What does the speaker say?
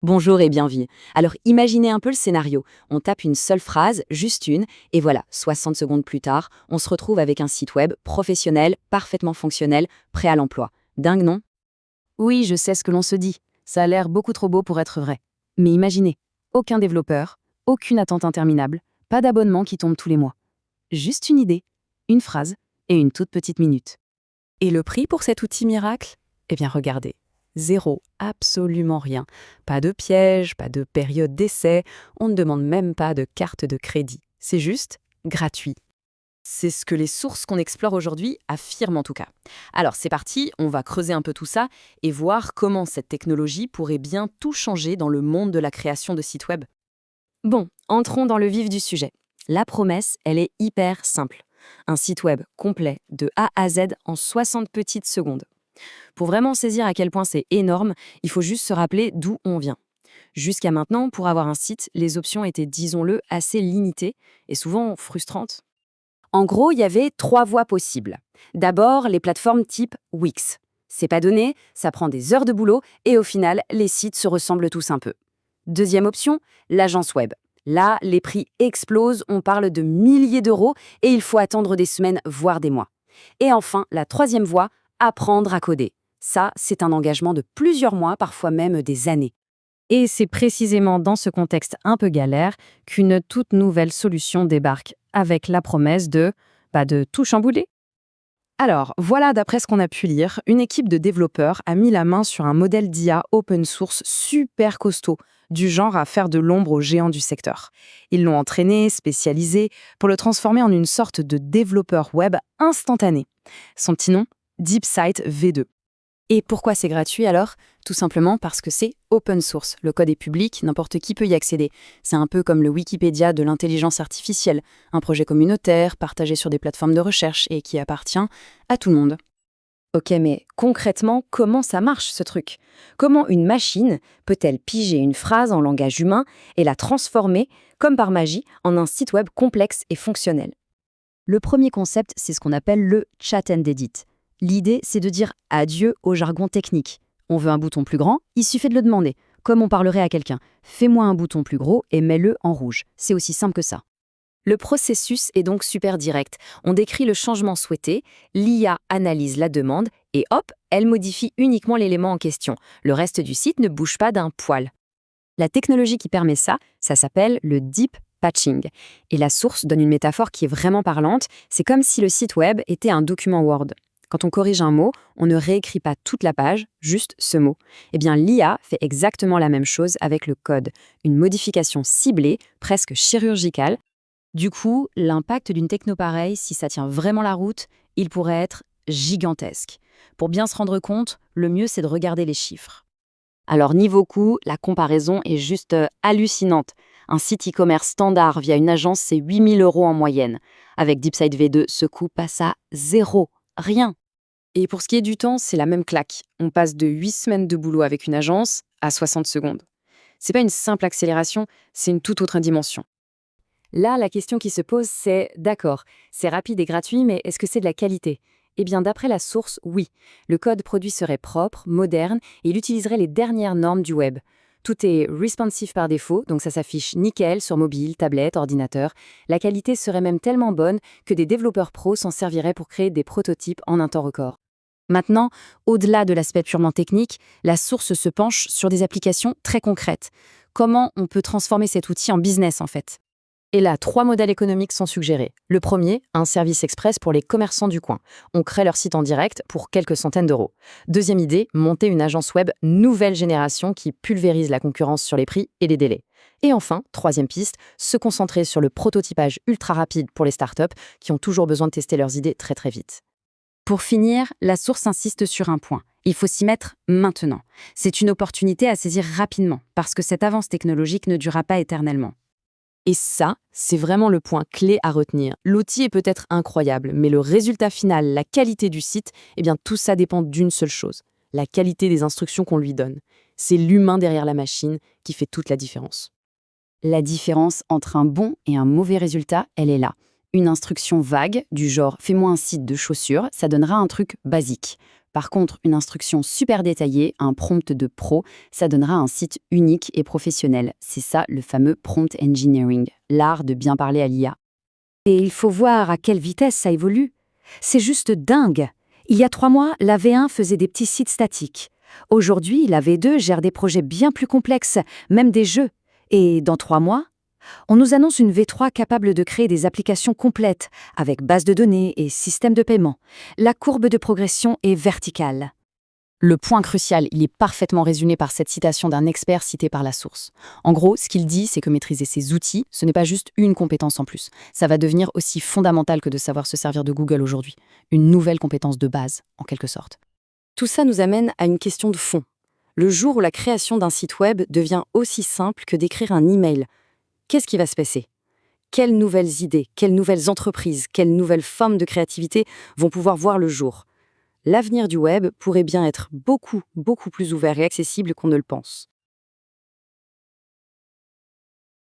Bonjour et bienvenue. Alors imaginez un peu le scénario. On tape une seule phrase, juste une, et voilà, 60 secondes plus tard, on se retrouve avec un site web professionnel, parfaitement fonctionnel, prêt à l'emploi. Dingue, non? Oui, je sais ce que l'on se dit. Ça a l'air beaucoup trop beau pour être vrai. Mais imaginez, aucun développeur, aucune attente interminable, pas d'abonnement qui tombe tous les mois. Juste une idée, une phrase et une toute petite minute. Et le prix pour cet outil miracle? Eh bien regardez, zéro, absolument rien. Pas de piège, pas de période d'essai, on ne demande même pas de carte de crédit. C'est juste gratuit. C'est ce que les sources qu'on explore aujourd'hui affirment en tout cas. Alors c'est parti, on va creuser un peu tout ça et voir comment cette technologie pourrait bien tout changer dans le monde de la création de sites web. Bon, entrons dans le vif du sujet. La promesse, elle est hyper simple. Un site web complet de A à Z en 60 petites secondes. Pour vraiment saisir à quel point c'est énorme, il faut juste se rappeler d'où on vient. Jusqu'à maintenant, pour avoir un site, les options étaient, disons-le, assez limitées et souvent frustrantes. En gros, il y avait trois voies possibles. D'abord, les plateformes type Wix. C'est pas donné, ça prend des heures de boulot et au final, les sites se ressemblent tous un peu. Deuxième option, l'agence web. Là, les prix explosent, on parle de milliers d'euros et il faut attendre des semaines, voire des mois. Et enfin, la troisième voie, apprendre à coder. Ça, c'est un engagement de plusieurs mois, parfois même des années. Et c'est précisément dans ce contexte un peu galère qu'une toute nouvelle solution débarque, avec la promesse de tout chambouler. Alors, voilà, d'après ce qu'on a pu lire, une équipe de développeurs a mis la main sur un modèle d'IA open source super costaud, du genre à faire de l'ombre aux géants du secteur. Ils l'ont entraîné, spécialisé, pour le transformer en une sorte de développeur web instantané. Son petit nom, DeepSight V2. Et pourquoi c'est gratuit alors? Tout simplement parce que c'est open source. Le code est public, n'importe qui peut y accéder. C'est un peu comme le Wikipédia de l'intelligence artificielle, un projet communautaire, partagé sur des plateformes de recherche et qui appartient à tout le monde. Ok, mais concrètement, comment ça marche ce truc? Comment une machine peut-elle piger une phrase en langage humain et la transformer, comme par magie, en un site web complexe et fonctionnel? Le premier concept, c'est ce qu'on appelle le chat and edit. L'idée, c'est de dire adieu au jargon technique. On veut un bouton plus grand, il suffit de le demander. Comme on parlerait à quelqu'un. Fais-moi un bouton plus gros et mets-le en rouge. C'est aussi simple que ça. Le processus est donc super direct. On décrit le changement souhaité, l'IA analyse la demande et hop, elle modifie uniquement l'élément en question. Le reste du site ne bouge pas d'un poil. La technologie qui permet ça, ça s'appelle le deep patching. Et la source donne une métaphore qui est vraiment parlante. C'est comme si le site web était un document Word. Quand on corrige un mot, on ne réécrit pas toute la page, juste ce mot. Eh bien, l'IA fait exactement la même chose avec le code. Une modification ciblée, presque chirurgicale. Du coup, l'impact d'une techno pareille, si ça tient vraiment la route, il pourrait être gigantesque. Pour bien se rendre compte, le mieux c'est de regarder les chiffres. Alors niveau coût, la comparaison est juste hallucinante. Un site e-commerce standard via une agence, c'est 8 000 € en moyenne. Avec DeepSight V2, ce coût passe à zéro, rien. Et pour ce qui est du temps, c'est la même claque. On passe de 8 semaines de boulot avec une agence à 60 secondes. C'est pas une simple accélération, c'est une toute autre dimension. Là, la question qui se pose, c'est d'accord, c'est rapide et gratuit, mais est-ce que c'est de la qualité? Eh bien, d'après la source, oui. Le code produit serait propre, moderne, et il utiliserait les dernières normes du web. Tout est responsive par défaut, donc ça s'affiche nickel sur mobile, tablette, ordinateur. La qualité serait même tellement bonne que des développeurs pros s'en serviraient pour créer des prototypes en un temps record. Maintenant, au-delà de l'aspect purement technique, la source se penche sur des applications très concrètes. Comment on peut transformer cet outil en business en fait? Et là, 3 modèles économiques sont suggérés. Le premier, un service express pour les commerçants du coin. On crée leur site en direct pour quelques centaines d'euros. Deuxième idée, monter une agence web nouvelle génération qui pulvérise la concurrence sur les prix et les délais. Et enfin, troisième piste, se concentrer sur le prototypage ultra rapide pour les startups qui ont toujours besoin de tester leurs idées très très vite. Pour finir, la source insiste sur un point. Il faut s'y mettre maintenant. C'est une opportunité à saisir rapidement parce que cette avance technologique ne durera pas éternellement. Et ça, c'est vraiment le point clé à retenir. L'outil est peut-être incroyable, mais le résultat final, la qualité du site, eh bien tout ça dépend d'une seule chose, la qualité des instructions qu'on lui donne. C'est l'humain derrière la machine qui fait toute la différence. La différence entre un bon et un mauvais résultat, elle est là. Une instruction vague, du genre « fais-moi un site de chaussures », ça donnera un truc basique. Par contre, une instruction super détaillée, un prompt de pro, ça donnera un site unique et professionnel. C'est ça le fameux prompt engineering, l'art de bien parler à l'IA. Et il faut voir à quelle vitesse ça évolue. C'est juste dingue. Il y a 3 mois, la V1 faisait des petits sites statiques. Aujourd'hui, la V2 gère des projets bien plus complexes, même des jeux. Et dans 3 mois, on nous annonce une V3 capable de créer des applications complètes, avec base de données et système de paiement. La courbe de progression est verticale. Le point crucial, il est parfaitement résumé par cette citation d'un expert cité par la source. En gros, ce qu'il dit, c'est que maîtriser ces outils, ce n'est pas juste une compétence en plus. Ça va devenir aussi fondamental que de savoir se servir de Google aujourd'hui. Une nouvelle compétence de base, en quelque sorte. Tout ça nous amène à une question de fond. Le jour où la création d'un site web devient aussi simple que d'écrire un email, qu'est-ce qui va se passer ? Quelles nouvelles idées, quelles nouvelles entreprises, quelles nouvelles formes de créativité vont pouvoir voir le jour ? L'avenir du web pourrait bien être beaucoup plus ouvert et accessible qu'on ne le pense.